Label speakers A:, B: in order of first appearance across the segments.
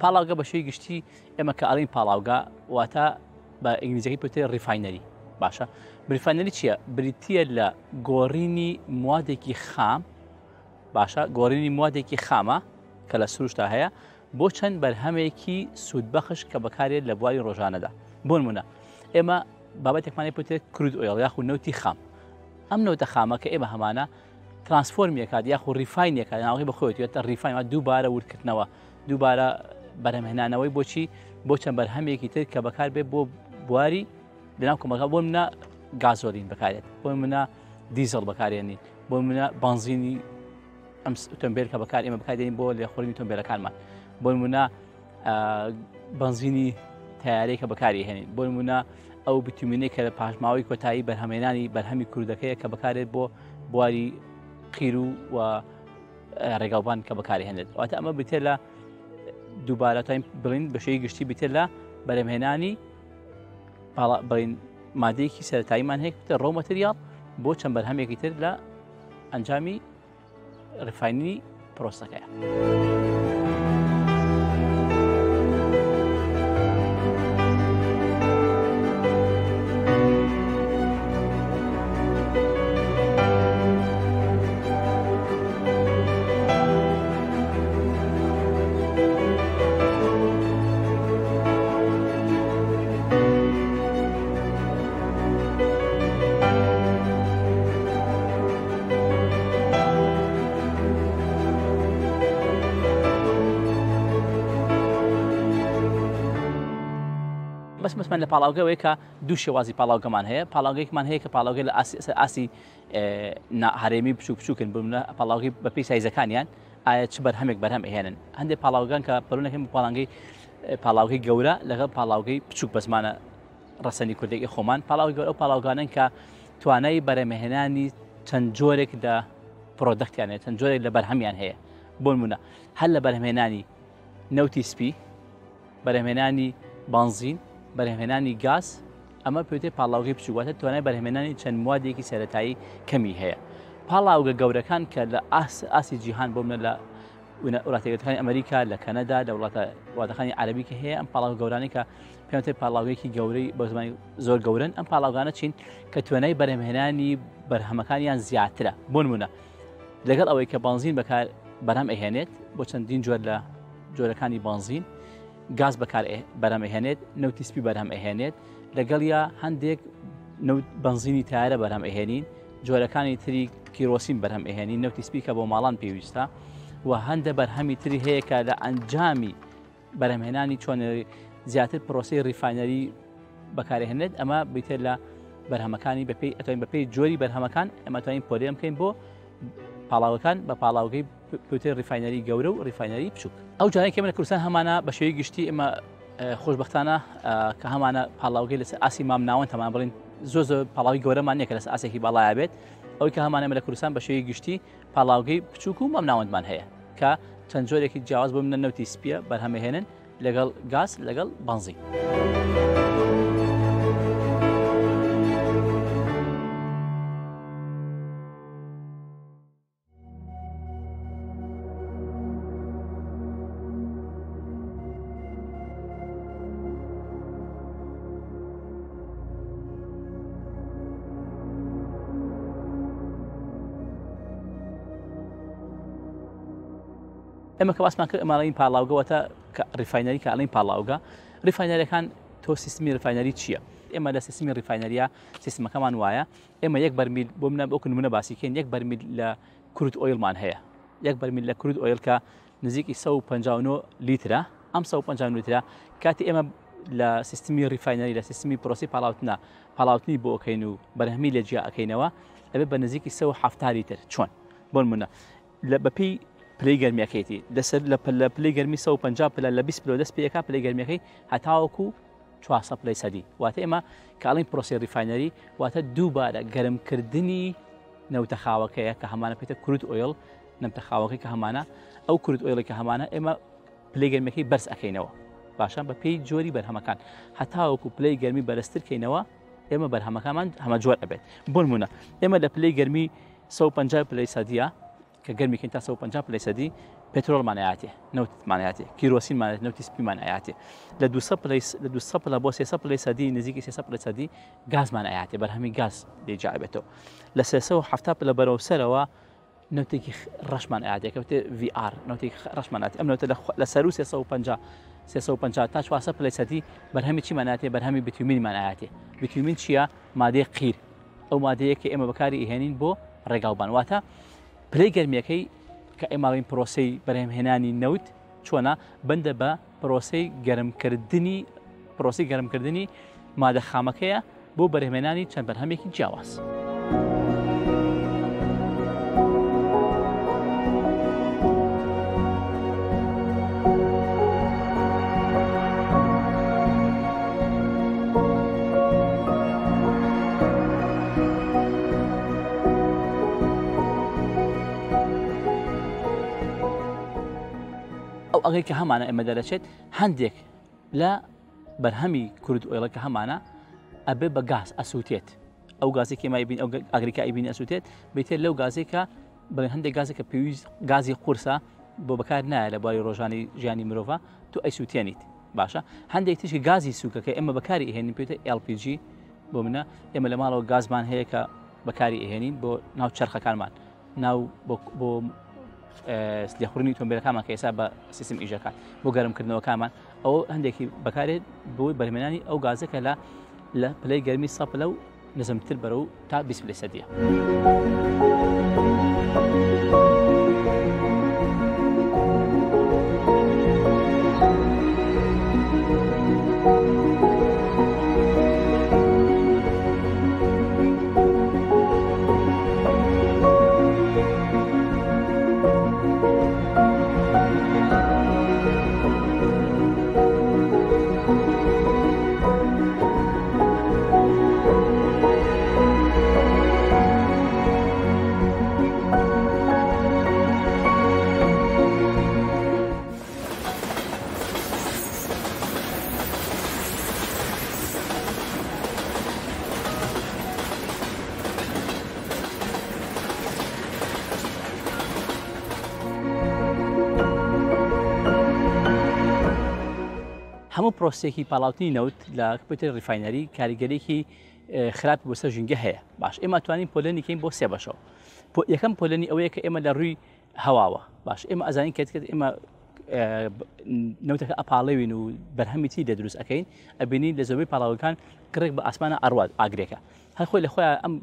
A: پاڵاوگە بە شێوەی گشتی ئێمە کە ئەڵین پاڵاوگا واتە بە ئینگلیزیەکەی پێوترێت ریفاینەری باشە. ریفاینەری چییە؟ بریتیە لە گۆڕینی موادێکی خام باشە، گۆڕینی موادێکی خامە کە لە سروشتا هەیە بۆ چەند بەرهەمێکی سوودبەخش کە بەکارێت لە بواری ڕۆژانەدا. بۆ نمونە ئێمە بابەتێکمانی پێوترێت کرود ئۆیڵ یاخود نەوتی خام. ئەم نەوتە خامە کە ئێمە هەمانە ترانسفۆرمیەکات یاخود ریفاینەکە ناوەی بەخۆیەوێتە ریفاینەوە دووبارە ورکردنەوە، دووبارە بەرهەمهێنانەوەی بۆچی بۆ چەند بەرهەمێکی تر کە بەکار بێت بۆ بواری لەناو کۆمەلگا. بۆ منە گازۆلین بەکارێت، بۆ منە دیزڵ بەکارێنین، بۆ منە بنزینی ئەم ئۆتۆمبیل کە بەکار ئێمە بەکاردێنین بۆ لێخوڕینی ئۆتۆمبیلەکانمان، بۆ نمونە بنزینی تەیارەی کە بەکاری هێنین، بۆ نمونە ئەو بیتومینەی کە لە پاشماوەی کۆتایی بەرهەمهێنانی بەرهەمی کوردەکەیە کە بەکارێت بۆ بواری قیر و ڕێگاوبان کە بەکاری هێنێت. واتە ئەمە بتێت لە دووبارە تایم بڵین بە شێوەی گشتی بتێت لە بەرهەمهێنانی بڵین مادەیەکی سەرەتاییمان هەیە کە ڕۆ مەتریاڵ بۆ چەند بەرهەمێکی تر لە ئەنجامی ریفاینی پرۆسەکەیە. بەسمان لە پاڵاوگەوەی کە دوو شێوازی پاڵاوگەمان هەیە. پاڵاوگەیەکمان هەیە کە پاڵاوگەی لە ئاسی هەرێمی بچووک بچووکن بمونە پاڵاوگەی بەپێی سایزەکانیان ئایا چ بەرهەمێک بەرهەم ئەهێنن. هەندێک پاڵاوگان کە پەرۆنەکەم پاڵاوگەی گەورە لەگەڵ پاڵاوگەی بچووک بەزمانە ڕەسەنی کوردێکی خۆمان. پاڵاوی گەورە ئەو پاڵاوگانن کە توانای بەرهەمهێنانی چەند جۆرێک لە پرۆدەکتیانێت، چەند جۆرێک لە بەرهەمیان هەیە. بۆ نمونە هەر لە بەرهەمهێنانی نەوتی سپی، بەرهەمهێنانی بنزین، بەرهەمهێنانی گاز، ئەمە پێوتێت پاڵاوگەی بچووکواتە توانای بەرهەمهێنانی چەند موادێکی سەرەتایی کەمی هەیە. پاڵاوگە گەورەکان کە لە ئاسی جیهان بۆ منە لە وڵاتە یەکگرتووەکانی ئەمریکا، لە کەنەدا، لە وڵاتەکانی عەرەبی کە هەیە، ئەم پاڵاو گەورانەی کە پێم وتێ پاڵاوگەیەکی گەورەی بە زمانی زۆر گەورن. ئەم پاڵاوگانە چین کە توانای بەرهەمهێنانی بەرهەمەکانیان زیاترە. بۆ نمونە لەگەڵ ئەوەی کە بنزین بەکار بەرهەم ئەهێنێت بۆ چەندین جۆر لە جۆرەکانی بنزین، گاز بەکار بەرهەم ئەهێنێت، نەوتی سپی بەرهەم ئەهێنێت، لەگەڵ یا هەندێک بنزینی تایارە بەرهەم ئەهێنین، جۆرەکانی تری کیرۆسین بەرهەم ئەهێنین، نەوتی سپی کە بۆ ماڵان پێویستە، و هەندە بەرهەمی تری هەیە کە لە ئەنجامی بەرهەمهێنانی چۆن زیاتر پرۆسی ریفاینەری بەکارهێنێت. ئەمە بیتر لە بەرهەمەکانی ئەتوانین بەپێی جۆری بەرهەمەکان ئەمە توانین پۆلێم بکەین بۆ پاڵاوەکان بە پاڵاوگەی پێوتێ ریفاینەری گەورە و ریفاینەری بچووک. ئەو جارێک ئێمە لە کوردستان هەمانە بە شێوەی گشتی ئێمە خۆشبەختانە کە هەمانە پاڵاوگەی لەسەر ئاسی مام ناوەن تەمان بڵین زۆر پاڵاوی گەورەمان نییە کە لەسەر ئاسێکی باڵایە بێت. ئەوەی کە هەمانە لە کوردستان بە شێوەی گشتی پاڵاوگەی بچووک و مام ناوەندمان هەیە کە چەند جۆرێکی جیاواز بۆ منە نەوتی سپیە بەرهەمەهێنن لەگەڵ گاز لەگەڵ بنزین. ئێمە کە باسمان کرد ئەماڵین پاڵاوگەوەتە ریفاینەری کە ئەڵین پاڵاوگە، ریفاینەریەکان تۆ سیستمی ریفاینەری چییە؟ ئێمە لە سیستمی ریفاینەریە سیستمەکەمان وایە ئێمە یەک بەرمیل بۆ منە بۆ نمونە باسیکەین یەک بەرمیل لە کرود ئۆیڵمان هەیە، یەک بەرمیل لە کرود ئۆیڵ کە نزیکی 159 لیترە. ئەم 159 لیترە کاتی ئێمە لە سیستمی ریفاینەری لە سیستمی پرۆسی پاڵاوتنی بۆ ئەکەین و بەرهەمی لە جیا ئەکەینەوە ئەبێت بە نزیکی 170 لیتر. چۆن؟ بۆ نمونە بەپێی پلەی گەرمیەکەیەتی لەسەر لە پلەی گەرمی 150 پلە لە 20 پلۆ دەست پێەکە پلەی گەرمیەکەی هەتاوەکو 400 پلەی سەدی. واتە ئێمە کاڵین پرۆسی ریفاینەری واتە دووبارە گەرمکردنی نەوتەخاوەکەیە کە هەمانە پێێتە کرود ئۆیڵ، نەوتەخاوەکەی کە هەمانە ئەو کرود ئۆیڵی کە هەمانە ئێمە پلەی گەرمیەکەی بەرز ئەکەینەوە باشە بەپێی جۆری بەرهەمەکان هەتاوەکو پلەی گەرمی بەرزترکەینەوە ئێمە بەرهەمەکانمان هەمە جۆر ئەبێت. بۆ نمونە ئێمە لە پلەی گەرمی 150 پلەی سەدیە کە گەرمیکەین تا 150 پلەی سەدی پێترۆڵمانایەتێ نەوتمانایەتێ کیرۆسینمانێت نەوتی سپیمانایەتێ لە 200 بۆ 300 سەدی نزیکی 300 سەدی گازمانایەتێ بەرهەمی گاز لێجیابێتەوە لە 370 لە بەرەو سەرەوە نەوتێکی ڕەشمانایەتێ کەوتێ VR نەوتێکی ڕەشمانایەت ئەم نەوتە لە سەر و 350 تا 400 سەدی بەرهەمی چیمانایەتێ بەرهەمی بیتیومینمانایەتێ بیتیومین چییە مادەی قیر ئەو مادەیە کە ئێمە بەکاری ئیهێنین بۆ ڕێگاوبان واتە پلەی گەرمیەکەی کە ئێماڵین پرۆسەی بەرهەمهێنانی نەوت چۆنە بەندە بە پرۆسەی گەرمکردنی مادە خامەکەیە بۆ بەرهەمهێنانی چەند بەرهەمێکی جیاواز. ئەگەر کە هەمانە ئێمە دەرەچێت هەندێک لە بەرهەمی کورد ئۆیڵەکە هەمانە ئەبێ بە گاز ئەسووتێت ئەو گازێکی مایبین ئەو ئاگریکا ئەیبینی ئەسووتێت بێتێت لەو گازێکە بڵێن هەندێک گازێکە پێویست گازی قورسە بۆ بەکار نایە لە باری ڕۆژانی ژیانی مرۆڤ تو ئەیسووتێنیت باشە هەندێک تیشی گازی سووکەکە ئێمە بەکاری ئێهێنین پێوتە LPG بۆ منە ئێمە لە ماڵەوە گازمان هەیە کە بەکاری ئێهێنین بۆ ناو چرخەکانمان ناو بۆ لێخوڕنی تۆمبیلەکانمان کە ئێستا بە سیستم ئیژەکان بۆ گەرمکردنەوەکانمان ئەوە هەندێکی بەکارێت بۆی بەرهەمهێنانی ئەو گازەکە لە پلەی گەرمی 100 و نزمتر بەرەو تا 20 سەدیە. هەموو پرۆسێکی پاڵاوتنی نەوت لە کۆمپیوتەر ڕیفاینەری کاریگەریەکی خراپی بۆ سەر ژینگە هەیە باش ئێمە توانین پۆلێنی کەین بۆ سێ بەشەوە یەکەم پۆلێنی ئەوەیە کە ئێمە لە ڕووی هەواوە باش ئێمە ئەزانین کە ئێمە نەوتەکە ئەپاڵێوین و بەرهەمی چی دەدروست ئەەکەین ئەبینین لە زۆربەی پاڵاوەکان کڕێک بە ئاسمانە ئەڕوات ئاگرێکە هەر خۆی لە خۆیان ئەم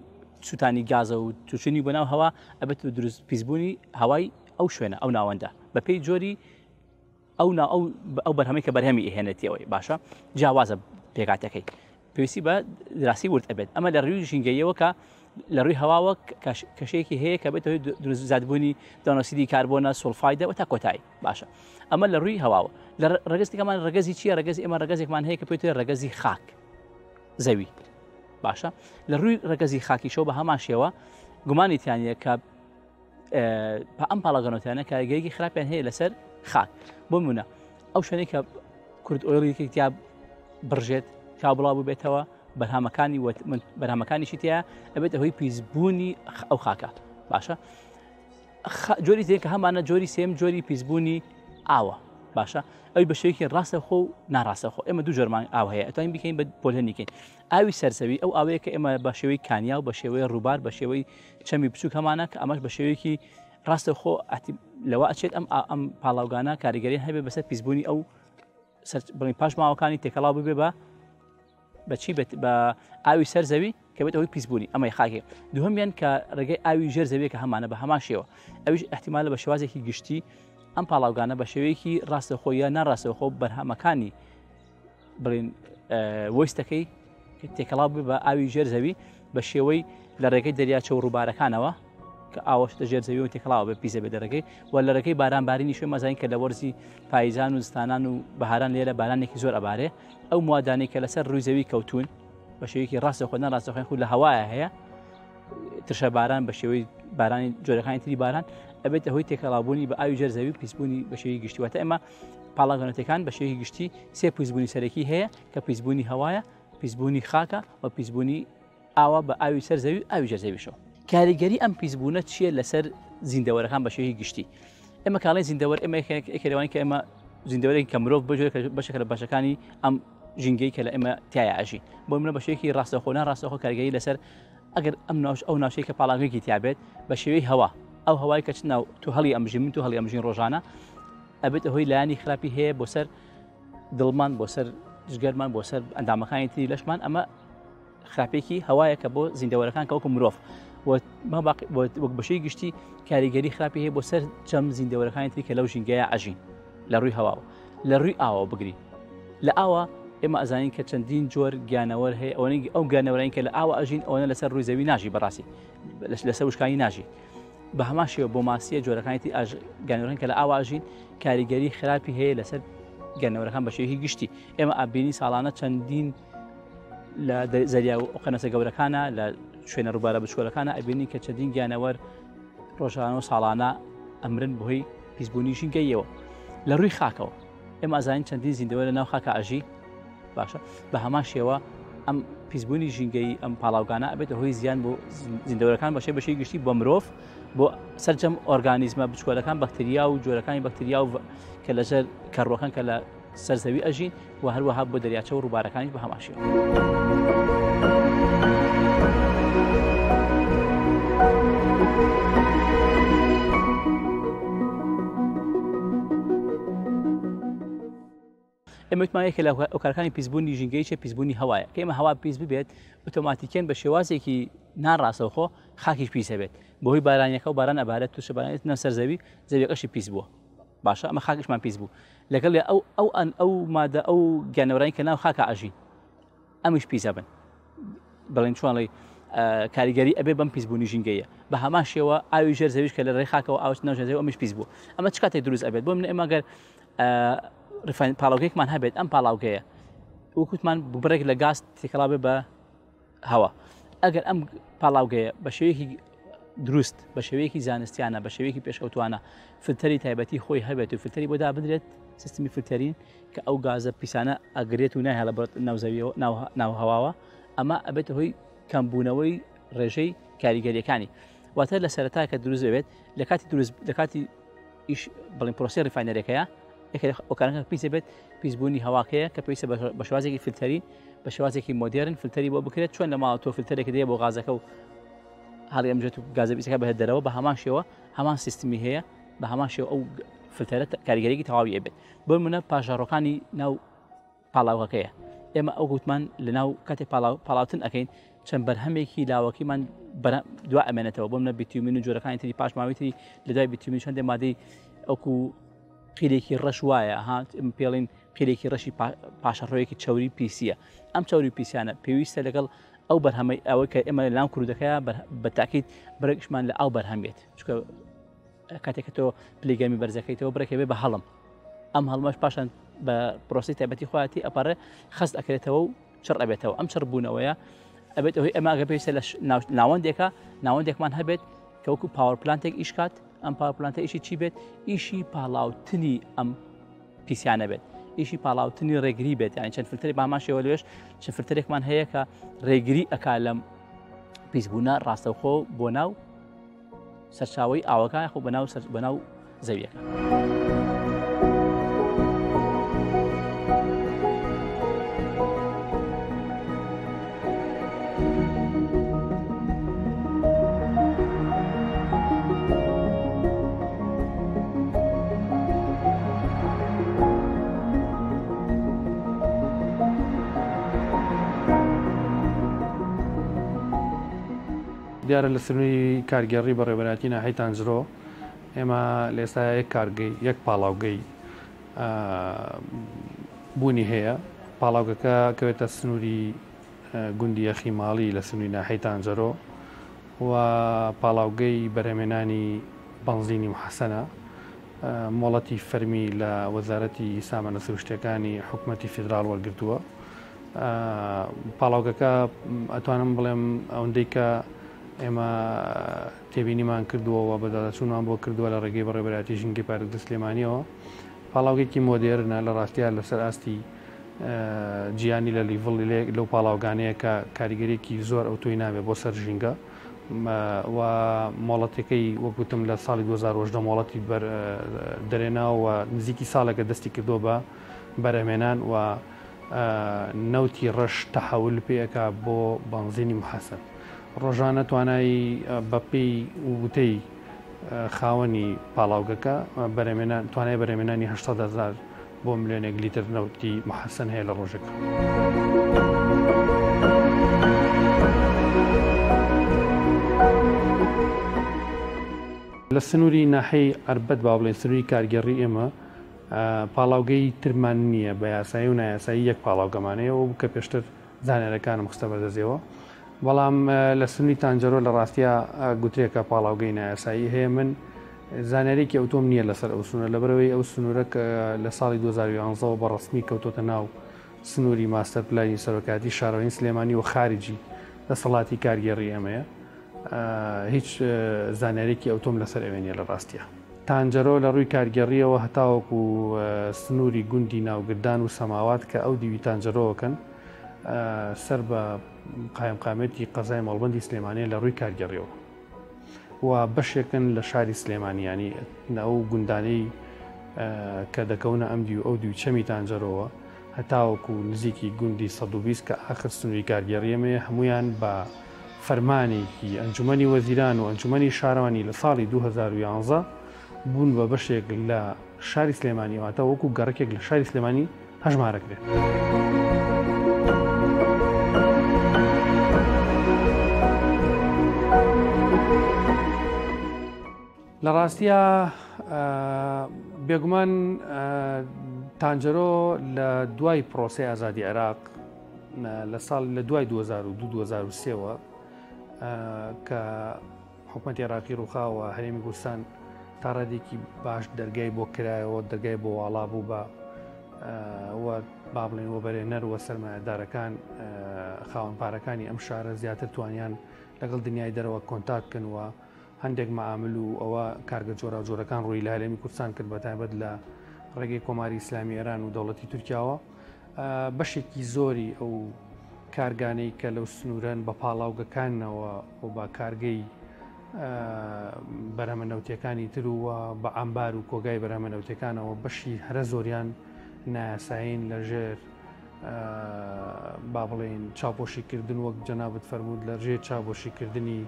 A: سووتانی گازە و تووشنی بۆ ناو هەوا ئەبێت دروست پیسبوونی هەوای ئەو شوێنە ئەو ناوەندە بەپێی جۆری ئەو بەرهەمەی کە بەرهەمی ئێهێنێتیەوەی باشە جیاوازە پێکاتەکەی پێویستی بە دراسی ورد ئەبێت ئەمە لە ڕووی ژینگەیەوە کە لە ڕووی هەواوە کەشەیەکی هەیە کە بێتەوەی دروست زیادبوونی دانۆکسیدی کاربۆنە سوڵفایدە و تا کۆتایی باشە ئەمە لە ڕووی هەواوە لە ڕێگەزێکمان ڕێگەزی چییە ڕێگەزی ئێمە ڕێگەزێکمان هەیە کە پێوتێت ڕێگەزی خاک زەوی باشە لە ڕووی ڕێگەزی خاکیشەوە بە هەمان شێوە گومانیتیانە کە ئەم پاڵەگەنەوتیانە کاریگەریەکی خراپیان هەیە لەسەر خاک بۆ نمونە ئەو شوێنەی کە کورد ئۆیڵێکی تیا بڕژێت کا بڵاو بێتەوە بەرهەمەکانیشی تایە ئەبێت ئەوەی پیسبوونی ئەو خاکە باشە جۆری تێک کە هەمانە جۆری سێم جۆری پیسبوونی ئاوە باشە ئەوی بە شێوەیەکی ڕاستەخۆ و ناڕاستەخۆ ئێمە دوو جۆرمان ئاو هەیە ئەتوانین بکەین بە پۆلێنیکەین ئاوی سەرزەوی ئەو ئاوەیە کە ئێمە بە شێوەی کانیا و بە شێوەی ڕووبار بە شێوەی چەمی بچووک هەمانە کە ئەمەش بە شێوەیەکی ڕاستەخۆ لەوە ئەچێت ئەم پاڵاوگانە کاریگەری هەبێ بەسەر پیسبوونی ئەو بڵین پاش ماوەکانی تێکەڵاو ببێ بەچی بە ئاوی سەرزەوی کە بێت ئەوەی پیسبوونی ئەمەی خاکێ دووهەمیان کە ڕێگەی ئاوی ژێر زەویە کە هەمانە بە هەمان شێوە ئەویش احتیمالە بە شێوازێکی گشتی ئەم پاڵاوگانە بە شێوەیەکی ڕاستەخۆ یا ناڕاستەخۆ بەرهەمەکانی بڵین وەستەکەی تێکەڵاو بێ بە ئاوی ژێر زەوی بە شێوەی لە ڕێگەی دەریاچە و ڕووبارەکانەوە کە ئاوەشتە ژێر زەوی و تێکەڵاو بە پیسە بە دەرەکەی و لە ڕێگەی بارانبارینی شوێ مەزانین کە لە وەرزی پاییزان و زستانان و بەهاران لێرە بارانێکی زۆر ئەبارێ ئەو موادانەی کە لەسەر ڕووی زەوی کەوتون بە شێوەیەکی ڕاستەخۆ ناڕاستەخۆیان خود لە هەوایە هەیە ترشە باران بە شێوەی بارانی جۆرەکانی تری باران ئەبێت هۆی تێکەڵاوبوونی بە ئاوی ژێر زەوی و پیسبوونی بە شێوەی گشتی واتە ئێمە پاڵاگەنەوتەکان بە شێوەی گشتی سێ پیسبوونی سەرەکی هەیە کە پیسبوونی هەوایە پیسبوونی خاکە و پیسبوونی ئاوە بە ئاوی سەرزەوی ئاوی ژێر زەویشەوە کاریگەری ئەم پیسبوونە چییە لەسەر زیندەوەرەکان بە شێوەی گشتی ئێمە کاڵی زیندەوەر ئێمە ئێکێوانی کە ئێمە زیندەوەرێکی کە مرۆڤ بەشێک لە بەشەکانی ئەم ژینگەی کە لە ئێمە تایە ئاژی بۆ منە بەشێکی ڕاستەخۆنا ڕاستەخۆ کارگەری لەسەر ئەگەر ئەو ناوچەی کە پاڵاگەیەکی تیابێت بە شێوەی هەوا ئەو هەوای کە چ ناو تو هەڵی ئەمژین من تو هەڵی ئەمژین ڕۆژانە ئەبێت هۆی لایانی خراپی هەیە بۆ سەر دڵمان بۆ سەر جگەرمان بۆ سەر ئەندامەکانی تری لەشمان ئەمە خراپێکی هەوایە کە بۆ زیندەوەرەکان کە وەکو مرۆڤ وەک بەشەی گشتی کاریگەری خراپی هەیە بۆ سەر چەم زیندەوەرەکانی تری کە لەو ژینگەیە ئاژین لە ڕووی هەواوە لە ڕووی ئاوە بگری لە ئاوە ئێمە ئەزانین کە چەندین جۆر گیانەوەر هەیە ئەو گیانەوەرانی کە لە ئاوە ئەژین ئەوەنە لەسەر ڕووی زەوی ناژی بەڕاستی لەسەر وشکانی ناژی بە هەمان شێوە بۆ ماسیە جۆرەکانی گیانەوەران کە لە ئاوە ئاژین کاریگەری خراپی هەیە لەسەر گیانەوەرەکان بە شێوەیەکی گشتی ئێمە ئابینی ساڵانە چەندین لە زەریا و قەنەسە گەورەکانە لە شوێنە ڕووبارە بچکۆلەکانە ئەبینی کە چەندین گیانەوەر ڕۆژانە و ساڵانە ئەمرن بەهۆی پیسبوونی ژینگەیەوە لە ڕووی خاکەوە ئێمە ئازانین چەندین زیندەوەر لە ناو خاکە ئاژی باشە بە هەمان شێوە ئەم پیسبوونی ژینگەی ئەم پاڵاوگانە ئەبێتە هۆی زیان بۆ زیندەوەرەکان بەشەی گشتی بۆ مرۆڤ بۆ سەرجەم ئۆرگانیزمە بچکۆلەکان بەکتریا و جۆرەکانی بەکتریا و کە لەژێر کەڕۆکان کە لە سەرزەوی ئەژین و هەروەها بۆ دەریاچە و ڕووبارەکانیش بە هەمان شێوە. ئێمە وتمانەیە کە لە ئۆکارەکانی پیسبوونی ژینگەی چێ پیسبوونی هەوایە کە ئێمە هەوا پیس ببێت ئۆتۆماتیکیان بە شێوازێکی ناڕاستەوخۆ خاکیش پیسە بێت بەهۆی بارانیەکە و باران ئەبارەت تووشە بارانێت نەم سەرزەوی زەویەکەشی پیس بووە باشە ئەمە خاکشمان پیس بوو لەگەڵ ئەو مادە ئەو گیانەوەرانی کە ناو خاکە ئاژین ئەمیش پیسە بن بەڵێن چۆنڵی کاریگەری ئەبێ بەم پیسبوونی ژینگەیە بە هەمان شێوە ئاوی ژێر زەویش کە لە ڕێی خاکەوە ئاوت ناوژێر ئەمیش پیس بوو ئەمە چ کاتێک دروست ئەبێت بۆ من ئێمە گەر پاڵاوگەیەکمان هەبێت ئەم پاڵاوگەیە وەکوتمان ببرێک لە گاز تێکەڵا بێ بە هەوا ئەگەر ئەم پاڵاوگەیە بە شێوەیەکی دروست بە شێوەیەکی زانستیانە بە شێوەیەکی پێشکەوتوانە فلتەری تایبەتی خۆی هەبێت و فلتەری بۆ دابدرێت سیستمی فلتەرین کە ئەو گازە پیسانە ئەگرێت و ناهێڵە بە ناوزەویەوە ناو هەواوە ئەمە ئەبێت هۆی کەمبوونەوەی ڕێژەی کاریگەریەکانی واتە لە سەرەتا کە دروست بێت لە کاتی ئیش بڵین پرۆسی ڕیفاینەرێکەیە ئۆکارەکە پیسە بێت پیسبوونی هەواکەیە کە پێویستە بە شێوازێکی فلتەرین بە شێوازێکی مۆدێرن فلتەری بۆ بکرێت چۆن لە ماوە تۆ فلتەرێک دێ بۆ غازەکە و هەڵی ئەمژێت و گازە پیسەکە بەهێت دەرەوە بە هەمان شێوە هەمان سیستمی هەیە بە هەمان شێوە ئەو فلتەرە کاریگەریەکی تەواوی ئەبێت بۆ منە پاژەڕۆکانی ناو پاڵاوەکەیە ئێمە ئەو گوتمان لە ناو کاتێک پاڵاوتن ئەەکەین چەند بەرهەمێکی لاوەکیمان دوا ئەمێنێتەوە بۆ منە بیتیومین و جۆرەکانی تری پاش ماوەی لە دوای بیتیومین چەندێ مادەی ئەوکو قیلێکی ڕەش وایە هات پێڵین قیلێکی ڕەشی پاشەڕۆیەکی چاوری پیسیە ئەم چاوری پیسیانە پێویستە لەگەڵ ئەو بەرهەمەی ئەوەی کە ئێمە لەناو کوردەکەیە بە تاکید بڕێکشمان لە ئاو بەرهەمێت چکە کاتێک کە تۆ پلیگەمی بەرزەکەیتەوە بڕێکە بێ بە هەڵم ئەم هەڵمەش پاشان بە پرۆسی تایبەتی خۆیەتی ئەپەڕێ خەست ئەکرێتەوە و چڕ ئەبێتەوە ئەم چڕ بوونەوەیە ئەبێت ئەوەی ئەمە ئەگە پێویستە لە ناوەندێکمان هەبێت کە وەکو پاوەر پلانتێک ئیشکات ئەم پاوەر پلانتە ئیشی چی بێت ئیشی پاڵاوتنی ئەم پیسیانە بێت ئیشی پاڵاوتنی ڕێگری بێت یانی چەند فلتەری بامان شێوە لێش چەند فلتەرێکمان هەیە کە ڕێگری ئەکا لەم پیسبوونە ڕاستەوخۆ بۆ ناو سەرچاوی ئاوەکە خۆ بەناو زەویەکە.
B: دیارە لە سنووری کارگەڕی بەڕێوەبەرەتی ناحەی تانجرۆ ئێمە لە ئێستا یەک پاڵاوگەی بوونی هەیە پاڵاوگەکە کەوێتە سنووری گوندی یەخی ماڵی لە سنووری ناحەی تانجرۆ و پاڵاوگەی بەرهەمێنانی بەنزینی محەسەنە مۆڵەتی فەرمی لە وەزارەتی سامانە سروشتیەکانی حکوومەتی فیدراڵ وەرگرتووە پاڵاوگەکە ئەتوانم بڵێم ئەوەندەی کە ئێمە تێبینیمان کردووەوە بەدادەچوونمان بۆ کردووە لە ڕێگەی بەڕێوەبەرەتی ژینگەی پارێزگای سلێمانیەوە پاڵاوگەیەکی مۆدێرنە لە ڕاستیە لەسەر ئاستی جیانی لە لیڤڵ لەو پاڵاوگانەیە کە کاریگەریەکی زۆر ئەو تۆی نابێت بۆ سەر ژینگە و مۆڵەتەکەی وەکوتم لە ساڵی 2010 مۆڵەتی دەرێناوە و نزیکی ساڵێکە دەستی کردو بە بەرهمێنان و نەوتی ڕەش تەحول پێەکە بۆ بەنزینی محەسن. ڕۆژانە توانایی بەپێی وتەی خاوەنی پاڵاوگەکە توانای بەرهمێنانی 800,000 بۆ ملیۆنێک لیتر نەوتی محەسن هەیە لە ڕۆژێک. لە سنووری ناحەی ئەربەت با بڵێن سنووری کارگەڕی ئێمە پاڵاوگەی ترمان نییە بە یاسایی و نایاسایی یەک پاڵاوگەمانەیەەوە کە پێشتر زانێرەکانم خستە بەدەستێەوە. بەڵام لە سنووری تانجەرۆ لە ڕاستیە گوترێکە پاڵاوگەی نایاسایی هەیە. من زانێرێکی ئەوتۆم نییە لەسەر ئەو سنوورە لەبەرەوەی ئەو سنوورە لە ساڵی 2011 بە ڕسمی کەوتۆتە ناو سنووری ماستەر پلانی سەرۆکاتی شارەوەی سلێمانی و خارجی دەسەڵاتی کارگەڕی ئەمەیە. هیچ زانێرێکی ئەوتۆم لەسەر ئەوێنیە لە ڕاستیە. تانجەرۆ لە ڕووی کارگەڕیەوە هەتاوەکو سنووری گوندی ناوگردان و سەماوات کە ئەو دیوی تانجەرۆوەکەن سەر بە قایمقامەتی قەزای مەڵبەندی سلێمانیە لە ڕووی کارگەڕیەوە و بەشێکن لە شاری سلێمانیانی ئەو گوندانەی کە دەکەونە ئەم دی و ئەو دوی چەمی تانجەرۆوە هەتاوەکو نزیکی گوندی 120 کە ئاخر سنووری کارگەڕیەمێ هەمویان بە فەرمانێکی ئەنجومەنی وەزیران و ئەنجومەنی شارەوانی لە ساڵی 2011 بوون بە بەشێک لە شاری سلێمانی واتە وەکو گەڕێکێک لە شاری سلێمانی هەژمارەکرێت. لە ڕاستیە بێگومان تانجەرۆ لە دوای پرۆسی ئازادی عێراق لە ساڵ لە دوای 2002-2003ەوە کە حکوومەتی عێراقی ڕووخاوە هەرێمی کوردستان تا ڕادێکی باش دەرگای بۆ کرایەوە دەرگای بۆ واڵا بوو بە با بڵێن وە بەرێنەر وە سەرمایەدارەکان خاوەن پارەکانی ئەم شارە زیاتر توانیان لەگەڵ دنیای دەرەوە کۆنتاک بکەن و هەندێک مەعامل و ئەوە کارگە جۆرە جۆرەکان ڕووی لە هەرێمی کوردستان کرد بەتایبەت لە ڕێگەی کۆماری ئیسلامی ئێران و دەوڵەتی تورکیاوە. بەشێکی زۆری ئەو کارگانەی کە لەو سنوورەن بە پاڵاوگەکانەوە و بە کارگەی بەرهەمەنەوتیەکانی تر وە بە ئەمبار و کۆگای بەرهەمەنەوتیەکانەوە بەشی هەرە زۆریان نایاساین لەژێر با بڵێن چاپۆشیکردن وەک جەنابەت فەرموود لە ژێر چاپۆشیکردنی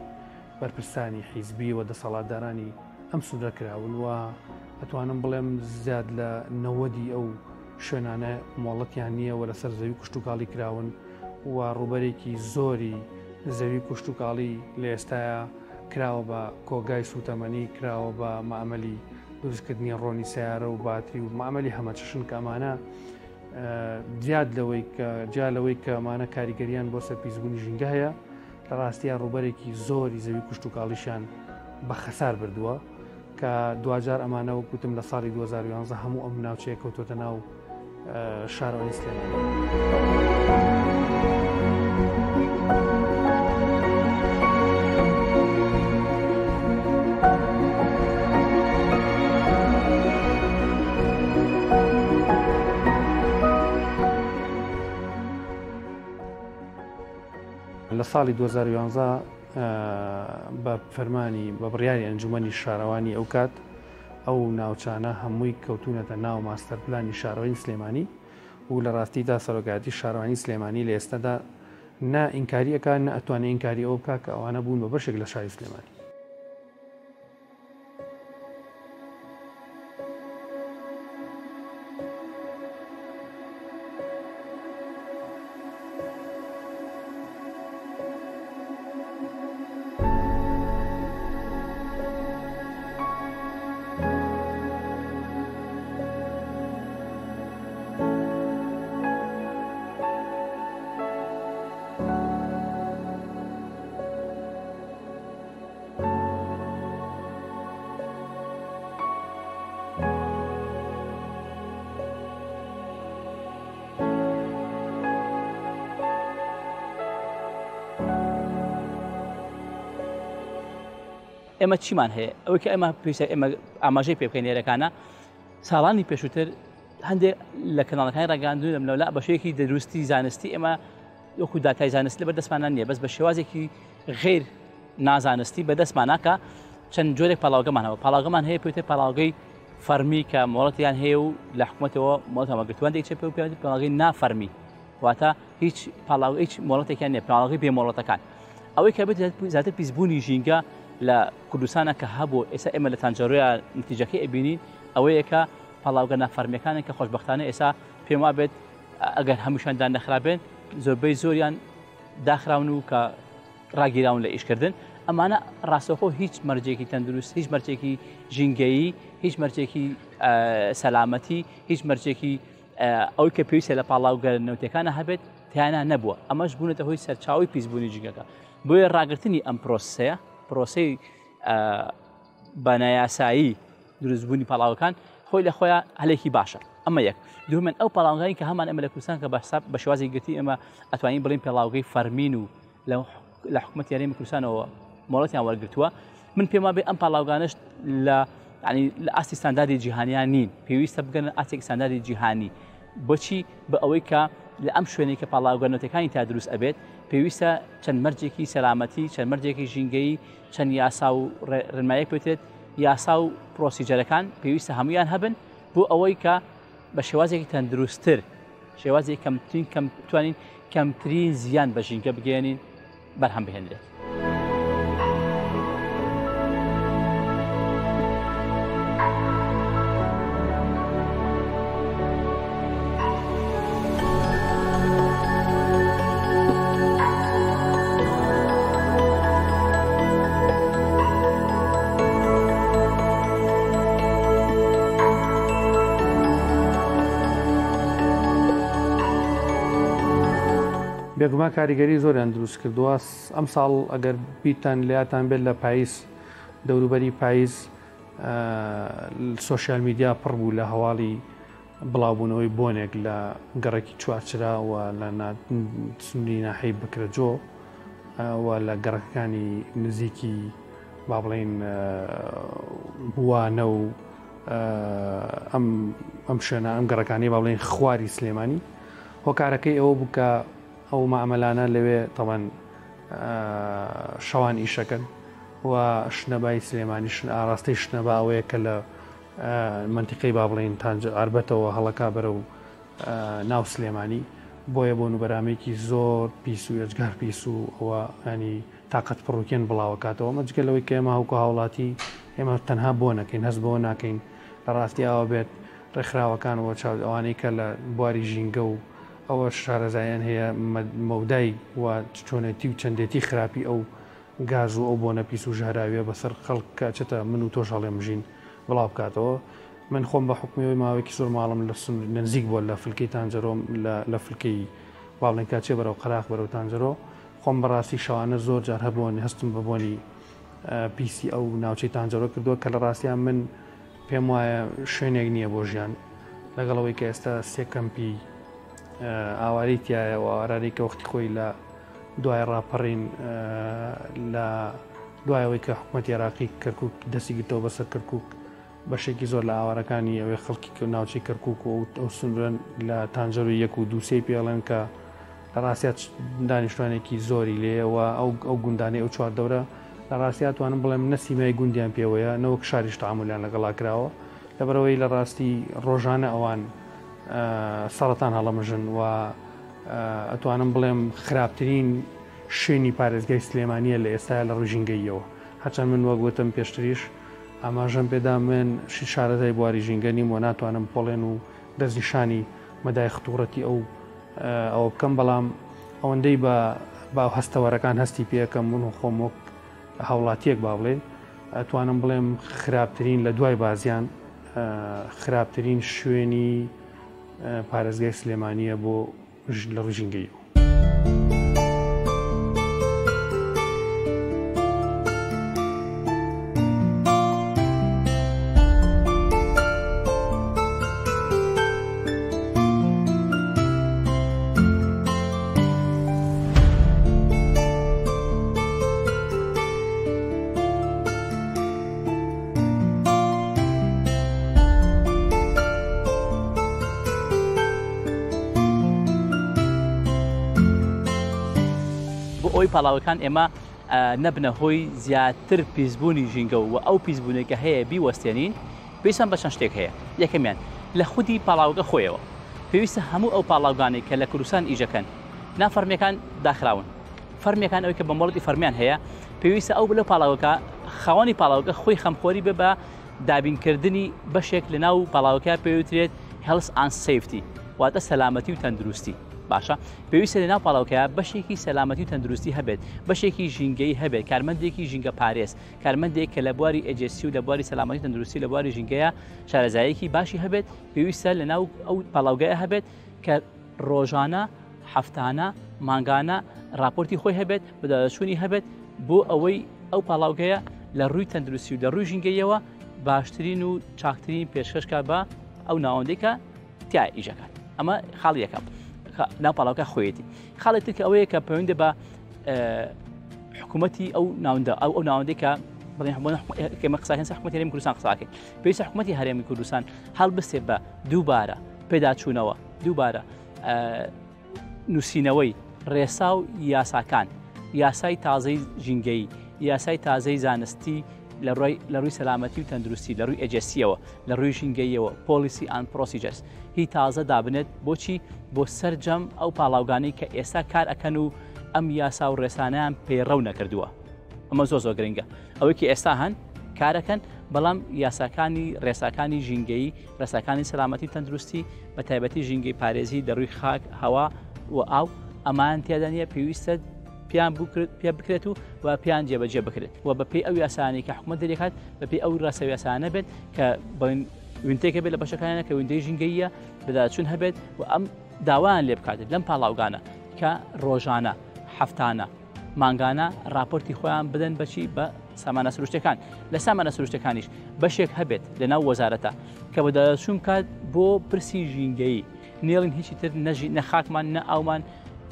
B: بەرپرسانی حیزبی و دەسەڵاتدارانی ئەم سوودە کراون و ئەتوانم بڵێم زیاد لە 90 ئەو شوێنانە مۆڵەتیان نییە و لەسەر زەوی کوشتتوکاڵی کراون و ڕوبەرێکی زۆری زەوی کوشتتوکاڵی لە ئێستاە کراوە بە کۆگای سوتەمەنی کراوە بە مەعمەلی دروستکردنی ڕۆنی سیارە و باتری و مەعمەلی هەمەچەشن کە ئەمانە جیا لەوەی کە ئەمانە کاریگەریان بۆ سەرپیزبوونی ژینگە هەیە لە ڕاستیە ڕوبەرێکی زۆری زەوی کوشتتوکاڵیشان بە خەسار بردووە کە دوجار ئەمانە وەکوتم لە ساڵی 2011 هەموو ئەم ناوچەیە کەوتۆتە ناو شارەوەی سلێمانی. لە ساڵی 2011 بە فەرمانی بە بڕیاری ئەنجومەنی شارەوانی ئەو کات ئەو ناوچانە هەمووی کەوتونەتە ناو ماستەر پلانی شارەوەی سلێمانی و لە ڕاستیدا سەرۆکاتی شارەوانی سلێمانی لە ئێستادا نا ئینکاریەکە نە ئەتوانێت ئینکاری ئەو بکات کە ئەوانە بوون بە بەشێک لە شاری سلێمانی.
A: ئێمە چیمان هەیە ئەوەی کە ئێمە ئێمە ئاماژەی پێ بکەین لێرەکانە ساڵانی پێشووتر هەندێک لە کەناڵەکانی ڕاگەاندوو لەمەولا بەشەیەکی دەدروستی زانستی ئێمە وەکو داتای زانستی لەبەر دەستمانان نییە بەس بە شێوازێکی غێر نازانستی بەدەستماناکە چەند جۆرێک پاڵاوگەمانەوە پاڵاوگەمان هەیە پێوتێ پاڵاوگەی فەرمی کە مۆڵەتیان هەیە و لە حکوومەتەوە مۆڵەتەوەگرتوان دێک چێ پێ پاڵاوگەی نافەرمی واتە هیچ پاڵاو هیچ مۆڵەتێکیان نیە پاڵاوگەی بێمۆڵەتەکان ئەوەی کە بێت زیاتر پیسبوونی ژینگە لە کوردستانە کە هەبوو ئێستا ئێمە لە تانجەڕۆیە نتیجەکەی ئەبینین ئەوەیە کە پاڵاوگە نافەرمیەکانە کە خۆشبەختانە ئێستا پێم وا بێت ئەگەر هەمووشان دانەخرابێن زۆربەی زۆریان داخراون و کە ڕاگیراون لە ئیشکردن ئەمانە ڕاستەوخۆ هیچ مەرجێکی تەندروست هیچ مەرجێکی ژینگەیی هیچ مەرجێکی سەلامەتی هیچ مەرجێکی ئەوەی کە پێویستە لە پاڵاوگە نەوتەکانە هەبێت تیانە نەبووە ئەمەش بوونێتە هۆی سەرچاوی پیسبوونی جینگەکە بۆیە ڕاگررتنی ئەم پرۆسەیە پرۆسەی بەنایاسایی دروستبوونی پاڵاوەکان خۆی لە خۆیان هەلێکی باشە ئەمە یەک دومێن ئەو پاڵاوگانی کە هەمان ئەمە لە کوردستان کە بە شێوازی گرتی ئەمە ئەتوانین بڵین پاڵاوگەی فەرمین و لە حکوومەت یاریمی کوردستانەوە مۆڵەتیان وەرگرتووە من پێم وابێ ئەم پاڵاوگانش لە ئاستی ستانداردی جیهانیان نین پێویستە بگەن ئاستی ستانداردی جیهانی بۆچی بە ئەوەی کە لە ئەم شوێنێک کە پاڵاوگەرنەوتەکانی تا دروست ئەبێت پێویستە چەند مەرجێکی سەلامەتی چەند مەرجێکی ژینگەیی چەند یاسا و ڕێنماییەک بێتێت یاسا و پرۆسیجەرەکان پێویستە هەمویان هەبن بۆ ئەوەی کە بە شێوازێکی تەندروستتر شێوازێک توانین کەمترین زیان بە ژینگە بگەێنین بەرهەم بهێنرێت.
B: بێگومان کاریگەری زۆریان دروست کردووە ئەم ساڵ ئەگەر بیتان لاتان بێت لە پاییز دەوروبەری پاییز سوۆسیال میدیا پڕ بوو لە هەواڵی بڵاوبوونەوەی بۆنێک لە گەڕێکی چوارچراوە لە سنووری ناحەی بکرەجۆ و لە گەڕەکانی نزیکی با بڵێن بوانە و ئەم شوێنە ئەم گەڕەکانی با بڵێن خواری سلێمانی هۆکارەکەی ئەوە بوو کە ئەو مامەلانە لەوێ تەوان شەوان ئیشەکەن و شنەبای سلێمانی ئاراستەی شنەبا ئەوەیە کە لە منتیقەی با بڵێن ئاربەتەوە هەڵەکا بەرە و ناو سلێمانی بۆیە بۆ نوبەرامێکی زۆر پیس و ئەجگار پیس و ئەوە ینی تااقەت پڕوکێن بڵاوکاتەوە مەجگەلەوەی کە ئێمە هەوکە هاوڵاتی ئێمە تەنها بۆ نەکەین هەست بۆ ناکەین لە ڕاستی ئەوە بێت ڕێکخراوەکانەوە چاو ئەوانەی کە لە بواری ژینگە و ئەوە شارەزایان هەیە مەودای و چۆنێتی و چەندێتی خراپی ئەو گاز و ئەو بۆنە پیس و ژاراویە بەسەر خەڵک کاچێتە من و تۆش هەڵێ مژین بڵاو بکاتەوە من خۆم بە حکومیەوەی ماوەیەکی زۆر ماڵم لە نزیک بۆ لە فلکەی تانجەرۆم لە فلکەی باڵێن کاچێ بەرەو قەراق بەرەو تانجەرۆ خۆم بەڕاستی شەوانە زۆر جار هەبوونی هەستم بەبوونی پیسی ئەو ناوچەی تانجەرۆ کردووە کە لە ڕاستیان من پێم وایە شوێنێک نییە بۆ ژیان لەگەڵەوەی کە ئێستا سێ کەمپی ئاواری تایە و ئاراری کە وەختی خۆی لە دوای ڕاپەڕین لە دوایەوەی کە حکوومەت عێراقی کەرکووک دەستی گرتەوە بەسەر کەرکووک بەشێکی زۆر لە ئاوارەکانی ئەوەی خەڵکی ناوچەی کەرکووک و ئەو سنوورن لە تانجەروی 1 و 2 پێڵێن کە لە ڕاستیات دانیشتوانێکی زۆری لێەوە ئەو گوندانەی ئەو چوار دەورە لە ڕاستیات توانم بڵێم نەسیمای گوندیان پێوەیە نەوەک شاریش تەعاملیان لەگەڵا کراوە لەبەرەوەی لە ڕاستی ڕۆژانە ئەوان سەرەتان هەڵەمژن و ئەتوانم بڵێم خراپترین شوێنی پارێزگای سلێمانیە لە ئێستا لە ڕژینگەیەوە هەرچەند من وەگوتم پێشتریش ئاماژەم پێدا من شارەزای بواری ژینگە نیم و ناتوانم پۆڵێن و دەستنیشانی مەدای خطوڕەتی ئەوە بکەم بەڵام ئەوەندەی بە هەستەوەرەکان هەستی پێەکەم من و خۆم وەک هاوڵاتیەک با بڵێ ئەتوانم بڵێم خراپترین لە دوای بازیان خراپترین شوێنی پارێزگای سلێمانیە بۆ لە ڕژینگەیەوە.
A: ئەوی پاڵاوەکان ئێمە نەبنە هۆی زیاتر پیسبوونی ژینگە و ئەو پیسبوونێکە هەیە بیوەستێنین پێویستان بە چەند شتێک هەیە. یەکەمیان لە خودی پاڵاوگە خۆیەوە پێویستە هەموو ئەو پاڵاوگانێک کە لە کوردستان ئیژەکەن نافەرمیەکان داخراون، فەرمیەکان ئەوەی کە بە مۆڵەتی فەرمیان هەیە پێویستە ئەو لە پاڵاوەکە خاوەنی پاڵاوگە خۆی خەمخۆری بێ بە دابینکردنی بەشێک لە ناو پاڵاوەکە پێوترێت health and safety واتە سەلامەتی و تەندروستی. باشە پێویستە لە ناو پاڵاوکەیە بەشێکی سەلامەتی و تەندروستی هەبێت، بەشێکی ژینگەی هەبێت، کارمەندێکی ژینگە پارێز، کارمەندێک کە لە بواری ئەجێسی و لە بواری سەلامەتی تەندروستی لە بواری ژینگەیە شارەزایەکی باشی هەبێت. پێویستە لە ناو ئەو پاڵاوگەیە هەبێت کە ڕۆژانە، هەفتانە، مانگانە راپۆرتی خۆی هەبێت، بەدادەچوونی هەبێت بۆ ئەوەی ئەو پاڵاوگەیە لە ڕووی تەندروستی و لە ڕووی ژینگەیەوە باشترین و چاکترین پێشکەشکە بە ئەو ناوەندێکە تیا ئیژەکان. ئەمە خاڵ یەکەم ناو پاڵاوکە خۆیەتی. خاڵێک کە ئەوەیە کە پەیوەندە بە حکوومەتی ئەو ناوەندە ئەو ناوەندێکە بڵێن قساکەن حکوومەتی هەرێمی کوردستان قساکەین. پێویستە حکوومەتی هەرێمی کوردستان هەڵبستێ بە دووبارە پێداچوونەوە، دووبارە نووسینەوەی ڕێسا و یاساکان، یاسای تازەی ژینگەی، یاسای تازەی زانستی لە ڕووی سەلامەتی و تەندروستی، لە ڕووی ئەجێسیەوە، لە ڕووی ژینگەیەوە، پۆلیسی ئەند پرۆسیجەرس هی تازە دابنێت بۆچی بۆ سەرجەم ئەو پاڵاوگانەی کە ئێستا کار ئەکەن و ئەم یاسا و ڕێسانیان پەیڕەو نەکردووە. ئەمە زۆر گرنگە ئەوەی ئێستا هەن کارەکەن، بەڵام یاساکانی ڕێساکانی ژینگەی، ڕێساکانی سەلامەتی تەندروستی بە تایبەتی ژینگەی پارێزی دەڕووی خاک، هەوا و ئاو ئەمان تێدانە پێویستە پێ بکرێت و پیان جێبەجێ بکرێت و بەپێی ئەو یاسانی کە حکوومەت دەرێکات بەپێی ئەو ڕاستە یاسانە بێت کە وینتێکە بێت لە بەشەکانە کە ویندەی ژینگەیە بەداچوون هەبێت و ئەم داوایان لێ بکاتێت لەم پاڵاوگانە کە ڕۆژانە، هەفتانە، مانگانە راپۆرتی خۆیان بدەن بەچی بە سامانە سروشتەکان. لە سامانە سروشتەکانیش بەشێک هەبێت لە ناو وەزارەتە کە بەداچوون کات بۆ پرسی ژینگەیی، نێڵین هیچی تر نە خاکمان، نە ئاومان،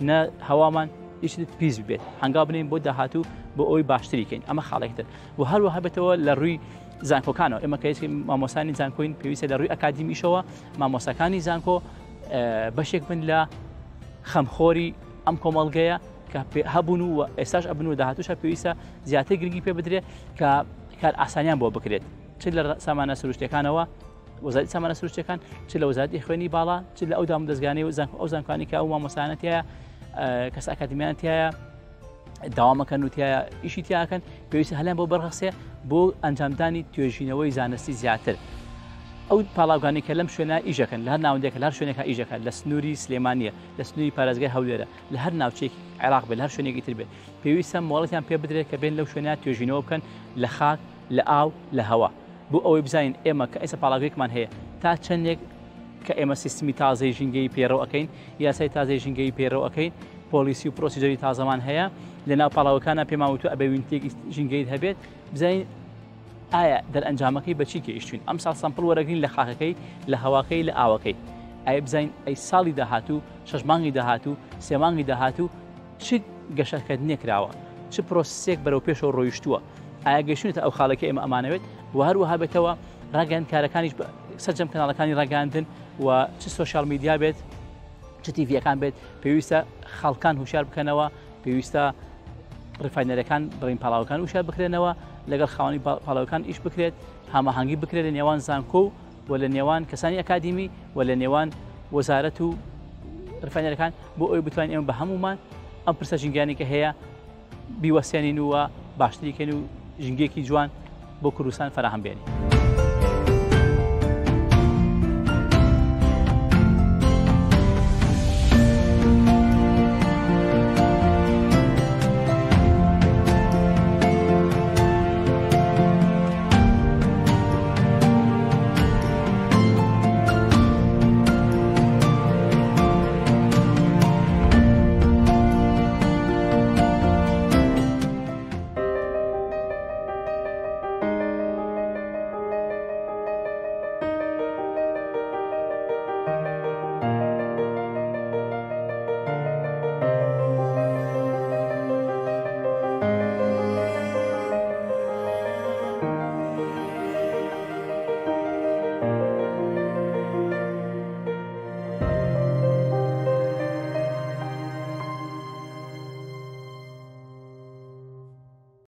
A: نە هەوامان هیچ پیس بێت، هەنگاو بنین بۆ داهاتوو بۆ ئەوی باشتریکەین. ئەمە خاڵێکتر و هەروەها بێتەوە لە ڕووی زانکۆکانەوە. ئێمە کەیسکی مامۆسانی زانکۆین پێویستە لە ڕووی ئەکادیمیشەوە مامۆسەکانی زانکۆ بەشێک بن لە خەمخۆری ئەم کۆمەڵگەیە کە هەبوون و ئێستاش ئەبن و داهاتووشە پێویستە زیاتر گرنگی پێ بدرێت کە کار ئاسانیان بۆ بکرێت، چ لە سامانە سروشتەکانەوە وەزارەتی سامانە سروشتەکان، چ لە وەزارەتی خوێنی باڵا، چ لە ئەو دام دەستگانەی ئەو زانکۆیانی کە ئەو مامۆستانەتیایە کەس ئەکادمیانەتیایە داوامەکەن و تایە ئیشی تیاکەن پێویستە هەلیان بۆ بەرخەسێ بۆ ئەنجامدانی توێژینەوەی زانستی زیاتر. ئەو پاڵاوگانی کە لەم شوێنە ئیژەکەن لە هەر ناوەندێک لە هەر شوێنێکە ئیژەکە لە سنووری سلێمانیە، لە سنووری پارێزگای هەولێرە، لە هەر ناوچێکی عێراق بێت، لە هەر شوێنێکی تر بێت، پێویستە مۆڵەتیان پێ بدرێت کە بێن لەو شوێنە توێژینەوە بکەن لە خاک، لە ئاو، لە هەوا بۆ ئەوەی بزانین ئێمە کە ئێستا پاڵاوگەیەکمان هەیە تا چەندێک کە ئێمە سیستمی تازەی ژینگەی پێڕەو ئەەکەین، یاسای تازەی ژینگەی پێڕەو ئەەکەین، پۆلیسی و پرۆسیجەری تازەمان هەیە لە ناو پاڵاوەکانە پێماوتو ئەبێ وینتێکی ژینگەیت هەبێت بزانین ئایا دەرئەنجامەکەی بەچی کێشتوین. ئەم ساڵ سامپڵ وەرەگرین لە خاکەکەی، لە هەواکەی، لە ئاوەکەی. ئایا بزانین ئەی ساڵی داهاتوو، 6 مانگی داهاتوو، 3 مانگی داهاتوو چ گەشەکردنێک کراوە، چ پرۆسسێک بەرەو پێشەوە ڕۆیشتووە، ئایا گەشتونێتە ئەو خاڵەکە ئێمە ئەمانەوێت و هەروەها بێتەوە ڕاگەیاند کارەکانیش سەرجەم کەناڵەکانی ڕاگەاندن و چ سۆشیال میدیا بێت، چ تیڤیەکان بێت، پێویستە خەڵکان هوشیار بکەنەوە، پێویستە ڕفاینەرەکان بڕین پاڵاوەکان هوشیار بکرێنەوە، لەگەڵ خاوەنی پاڵاوەکان ئیش بکرێت، هەماهەنگی بکرێت لە نێوان زانکۆ و لە نێوان کەسانی ئەکادیمی و لە نێوان وەزارەت و ڕفاینەرەکان بۆ ئەوی بتوانین ئێمە بە هەمومان ئەم پرسە ژینگیانی کە هەیە بیوەسێنین و باشتریکەین و ژینگێکی جوان بۆ کوردستان فراهەم بێنین.